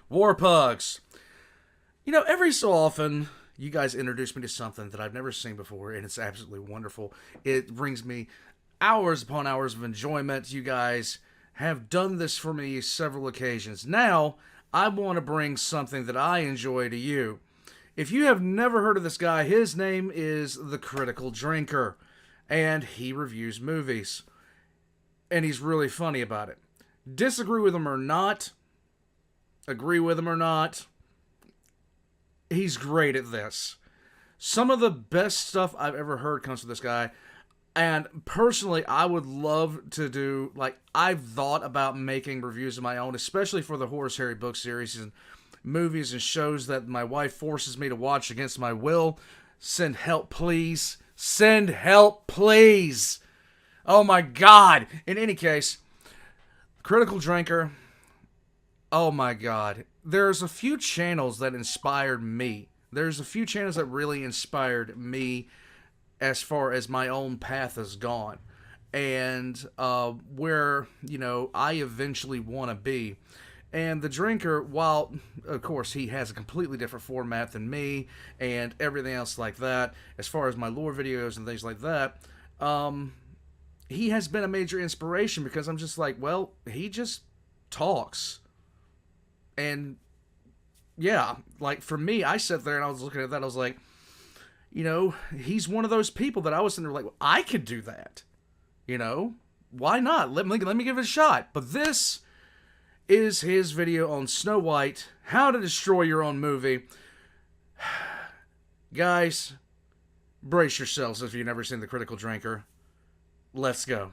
War Pugs. You know, every so often, you guys introduce me to something that I've never seen before, and it's absolutely wonderful. It brings me hours upon hours of enjoyment. You guys have done this for me several occasions. Now, I want to bring something that I enjoy to you. If you have never heard of this guy, his name is The Critical Drinker, and he reviews movies. And he's really funny about it. Disagree with him or not, agree with him or not, he's great at this. Some of the best stuff I've ever heard comes from this guy. And personally, I would love to do, like, I've thought about making reviews of my own, especially for the Horace Harry book series and movies and shows that my wife forces me to watch against my will. Send help, please. Send help, please. Oh my God. In any case, Critical Drinker, oh my God. There's a few channels that inspired me. There's a few channels that really inspired me as far as my own path has gone. And where, I eventually want to be. And The Drinker, while, of course, he has a completely different format than me and everything else like that, as far as my lore videos and things like that, he has been a major inspiration because I'm just like, well, he just talks. And, yeah, like, for me, I sat there and I was looking at that, I was like, he's one of those people that I was sitting there like, well, I could do that. Why not? Let me give it a shot. But this is his video on Snow White, how to destroy your own movie. Guys, brace yourselves if you've never seen The Critical Drinker. Let's go.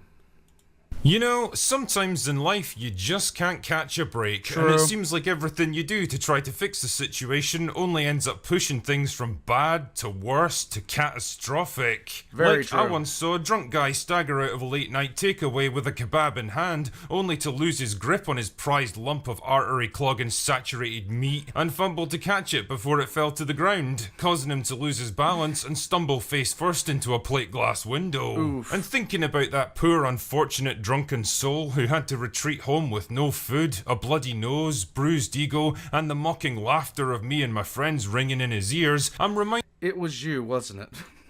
You know, sometimes in life you just can't catch a break, True. And it seems like everything you do to try to fix the situation only ends up pushing things from bad to worse to catastrophic. Very true. I once saw a drunk guy stagger out of a late night takeaway with a kebab in hand, only to lose his grip on his prized lump of artery clogging saturated meat and fumble to catch it before it fell to the ground, causing him to lose his balance and stumble face first into a plate glass window. Oof. And thinking about that poor unfortunate drunken soul who had to retreat home with no food, a bloody nose, bruised ego, and the mocking laughter of me and my friends ringing in his ears, I'm reminded It was you, wasn't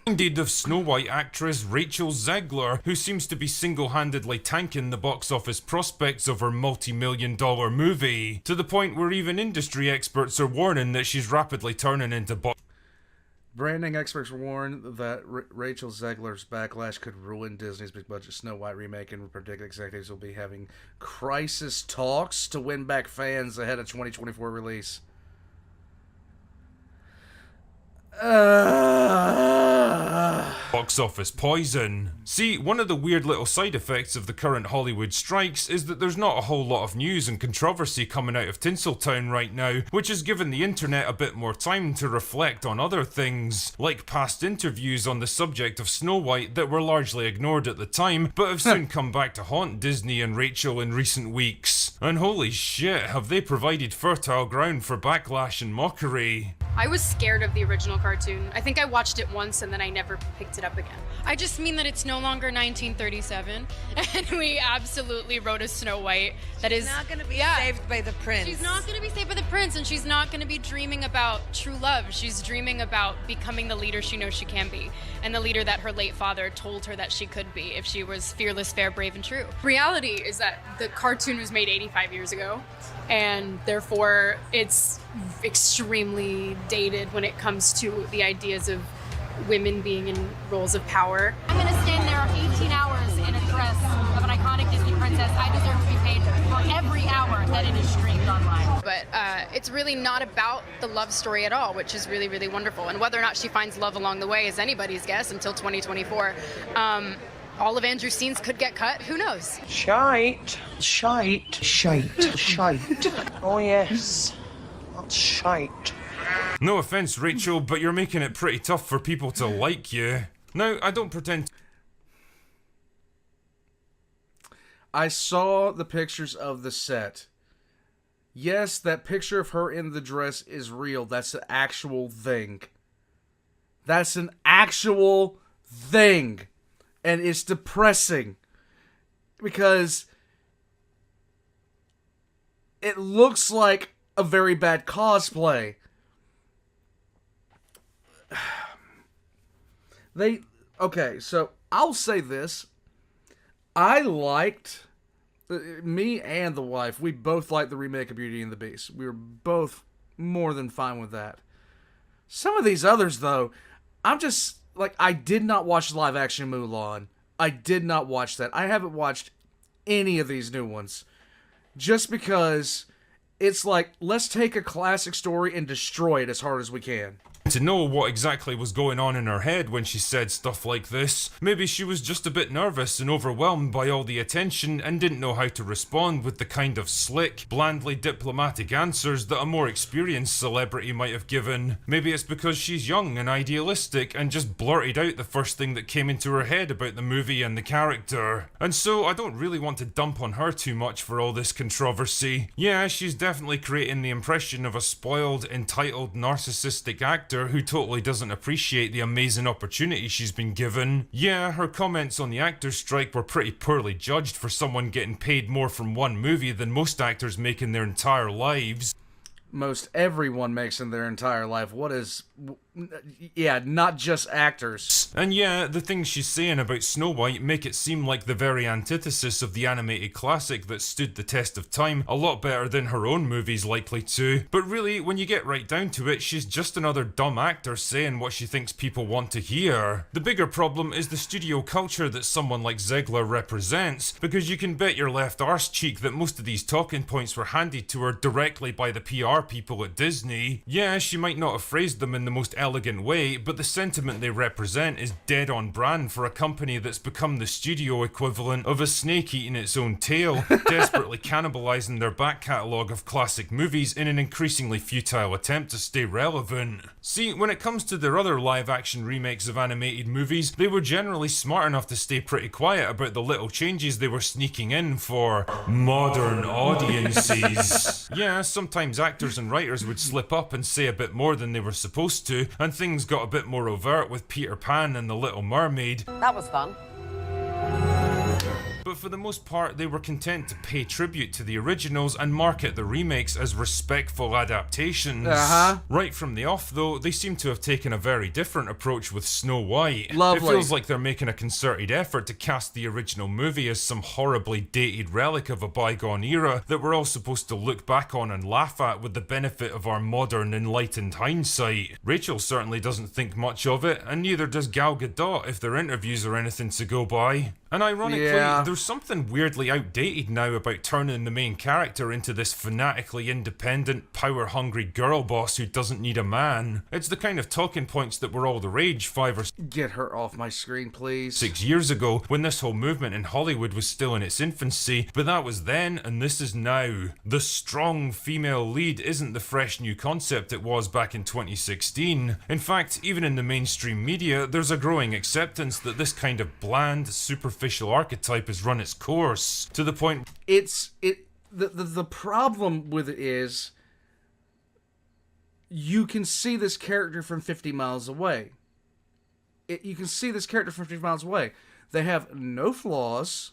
it? of Snow White actress Rachel Zegler, who seems to be single-handedly tanking the box office prospects of her multi-million-dollar movie, to the point where even industry experts are warning that she's rapidly turning into Branding experts warn that Rachel Zegler's backlash could ruin Disney's big-budget Snow White remake and predict executives will be having crisis talks to win back fans ahead of 2024 release. box office poison. See, one of the weird little side effects of the current Hollywood strikes is that there's not a whole lot of news and controversy coming out of Tinseltown right now, which has given the internet a bit more time to reflect on other things, like past interviews on the subject of Snow White that were largely ignored at the time, but have soon come back to haunt Disney and Rachel in recent weeks. And holy shit, have they provided fertile ground for backlash and mockery. I was scared of the original cartoon. I think I watched it once and then I never picked it up again. I just mean that it's no longer 1937 and we absolutely wrote a Snow White that is not going to be saved by the prince. She's not going to be saved by the prince, and she's not going to be dreaming about true love. She's dreaming about becoming the leader she knows she can be, and the leader that her late father told her that she could be if she was fearless, fair, brave, and true. Reality is that the cartoon was made 85 years ago, and therefore it's extremely dated when it comes to the ideas of women being in roles of power. I'm gonna stand there 18 hours in a dress of an iconic Disney princess. I deserve to be paid for every hour that it is streamed online. But it's really not about the love story at all, which is really, really wonderful. And whether or not she finds love along the way is anybody's guess until 2024. All of Andrew's scenes could get cut, who knows? Shite. Shite. Shite. Shite. Oh yes. That's shite. No offense, Rachel, but you're making it pretty tough for people to like you. Now, I don't pretend. I saw the pictures of the set. Yes, that picture of her in the dress is real. That's an actual thing. That's an actual thing. And it's depressing. Because it looks like a very bad cosplay. Okay, so I'll say this. I liked, me and the wife, we both liked the remake of Beauty and the Beast. We were both more than fine with that. Some of these others, though, I'm just, like, I did not watch live action Mulan. I did not watch that. I haven't watched any of these new ones. Just because it's like, let's take a classic story and destroy it as hard as we can. To know what exactly was going on in her head when she said stuff like this. Maybe she was just a bit nervous and overwhelmed by all the attention and didn't know how to respond with the kind of slick, blandly diplomatic answers that a more experienced celebrity might have given. Maybe it's because she's young and idealistic and just blurted out the first thing that came into her head about the movie and the character. And so I don't really want to dump on her too much for all this controversy. Yeah, she's definitely creating the impression of a spoiled, entitled, narcissistic actor who totally doesn't appreciate the amazing opportunity she's been given. Yeah, her comments on the actors' strike were pretty poorly judged for someone getting paid more from one movie than most actors make in their entire lives. Most everyone makes in their entire life. Yeah, not just actors. And yeah, the things she's saying about Snow White make it seem like the very antithesis of the animated classic that stood the test of time, a lot better than her own movie's likely to. But really, when you get right down to it, she's just another dumb actor saying what she thinks people want to hear. The bigger problem is the studio culture that someone like Zegler represents, because you can bet your left arse cheek that most of these talking points were handed to her directly by the PR people at Disney. Yeah, she might not have phrased them in the most elegant way, but the sentiment they represent is dead on brand for a company that's become the studio equivalent of a snake eating its own tail, desperately cannibalizing their back catalogue of classic movies in an increasingly futile attempt to stay relevant. See, when it comes to their other live-action remakes of animated movies, they were generally smart enough to stay pretty quiet about the little changes they were sneaking in for modern audiences. Yeah, sometimes actors and writers would slip up and say a bit more than they were supposed to, and things got a bit more overt with Peter Pan and The Little Mermaid. That was fun. But for the most part, they were content to pay tribute to the originals and market the remakes as respectful adaptations. Right from the off, though, they seem to have taken a very different approach with Snow White. Lovely. It feels like they're making a concerted effort to cast the original movie as some horribly dated relic of a bygone era that we're all supposed to look back on and laugh at with the benefit of our modern, enlightened hindsight. Rachel certainly doesn't think much of it, and neither does Gal Gadot if their interviews are anything to go by. And ironically, there's something weirdly outdated now about turning the main character into this fanatically independent, power-hungry girl boss who doesn't need a man. It's the kind of talking points that were all the rage 5 or Get her off my screen, please. 6 years ago, when this whole movement in Hollywood was still in its infancy, but that was then and this is now. The strong female lead isn't the fresh new concept it was back in 2016. In fact, even in the mainstream media, there's a growing acceptance that this kind of bland, superficial archetype has run its course, to the point the problem with it is you can see this character from 50 miles away. You can see this character from 50 miles away. They have no flaws,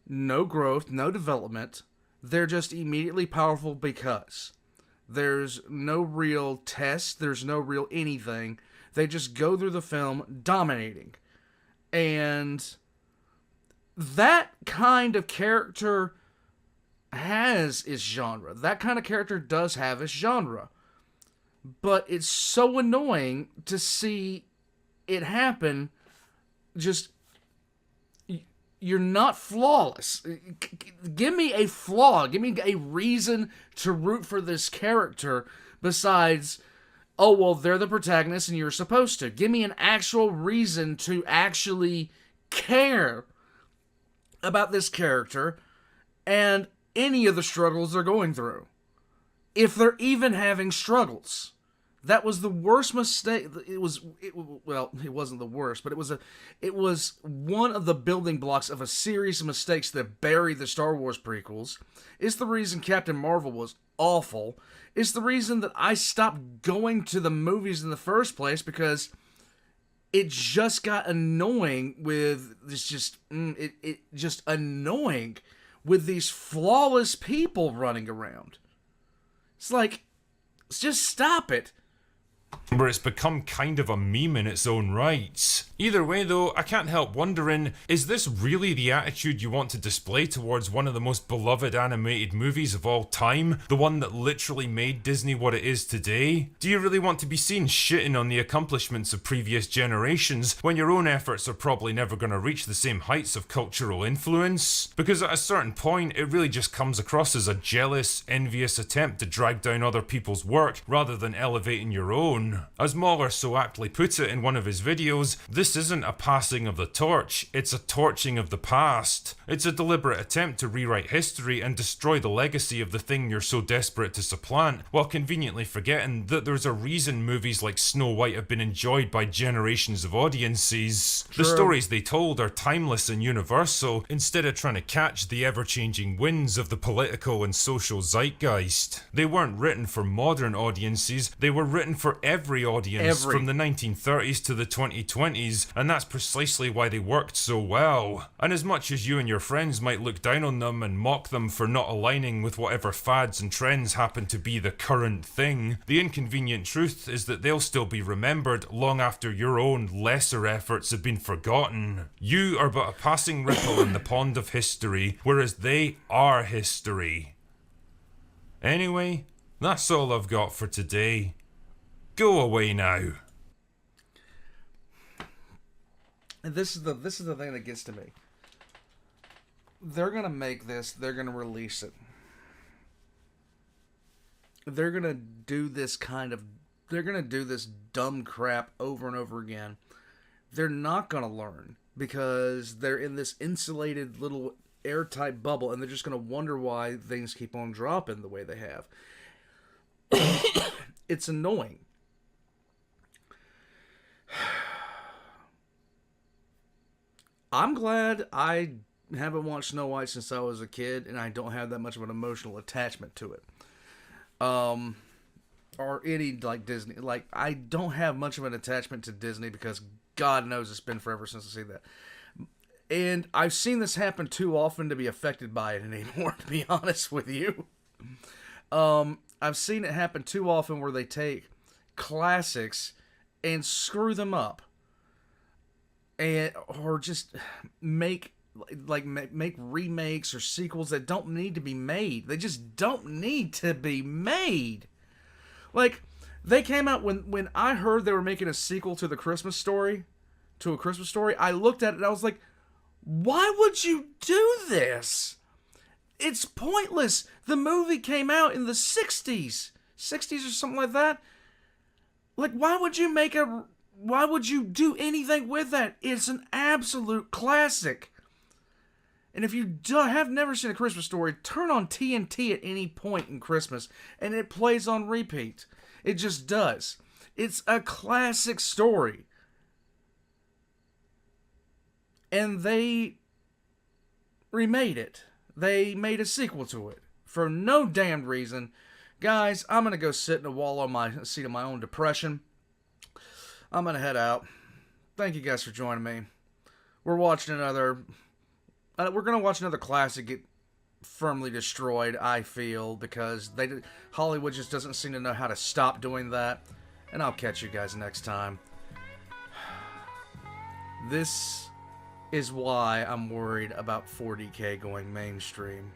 no growth, no development. They're just immediately powerful because there's no real test, there's no real anything. They just go through the film dominating. And that kind of character has its genre. That kind of character does have its genre. But it's so annoying to see it happen. Just, you're not flawless. Give me a flaw. Give me a reason to root for this character besides, oh, well, they're the protagonist and you're supposed to. Give me an actual reason to actually care about this character and any of the struggles they're going through. If they're even having struggles. That was the worst mistake. It wasn't the worst, but it was one of the building blocks of a series of mistakes that buried the Star Wars prequels. It's the reason Captain Marvel was awful. It's the reason that I stopped going to the movies in the first place, because it just got annoying with this just annoying with these flawless people running around. It's like, just stop it. Where it's become kind of a meme in its own right. Either way though, I can't help wondering, is this really the attitude you want to display towards one of the most beloved animated movies of all time? The one that literally made Disney what it is today? Do you really want to be seen shitting on the accomplishments of previous generations when your own efforts are probably never going to reach the same heights of cultural influence? Because at a certain point, it really just comes across as a jealous, envious attempt to drag down other people's work rather than elevating your own. As Mahler so aptly put it in one of his videos, this isn't a passing of the torch, it's a torching of the past. It's a deliberate attempt to rewrite history and destroy the legacy of the thing you're so desperate to supplant, while conveniently forgetting that there's a reason movies like Snow White have been enjoyed by generations of audiences. True. The stories they told are timeless and universal, instead of trying to catch the ever-changing winds of the political and social zeitgeist. They weren't written for modern audiences, they were written for every audience from the 1930s to the 2020s, and that's precisely why they worked so well. And as much as you and your friends might look down on them and mock them for not aligning with whatever fads and trends happen to be the current thing, the inconvenient truth is that they'll still be remembered long after your own lesser efforts have been forgotten. You are but a passing ripple in the pond of history, whereas they are history. Anyway, that's all I've got for today. Go away now. And this is the thing that gets to me. They're gonna make this. They're gonna release it. They're gonna do this They're gonna do this dumb crap over and over again. They're not gonna learn because they're in this insulated little airtight bubble, and they're just gonna wonder why things keep on dropping the way they have. It's annoying. I'm glad I haven't watched Snow White since I was a kid, and I don't have that much of an emotional attachment to it. Or any, like, Disney. Like, I don't have much of an attachment to Disney because God knows it's been forever since I've seen that. And I've seen this happen too often to be affected by it anymore, to be honest with you. I've seen it happen too often where they take classics and screw them up. Or just make remakes or sequels that don't need to be made. They just don't need to be made. Like, they came out when I heard they were making a sequel to A Christmas Story, I looked at it and I was like, why would you do this? It's pointless. The movie came out in the 60s or something like that. Like, why would you do anything with that? It's an absolute classic. And if you have never seen A Christmas Story, turn on TNT at any point in Christmas, and it plays on repeat. It just does. It's a classic story. And they remade it. They made a sequel to it for no damned reason. Guys, I'm going to go sit in a wall on my seat of my own depression. I'm going to head out. Thank you guys for joining me. We're going to watch another classic get firmly destroyed, I feel, because Hollywood just doesn't seem to know how to stop doing that. And I'll catch you guys next time. This is why I'm worried about 40K going mainstream.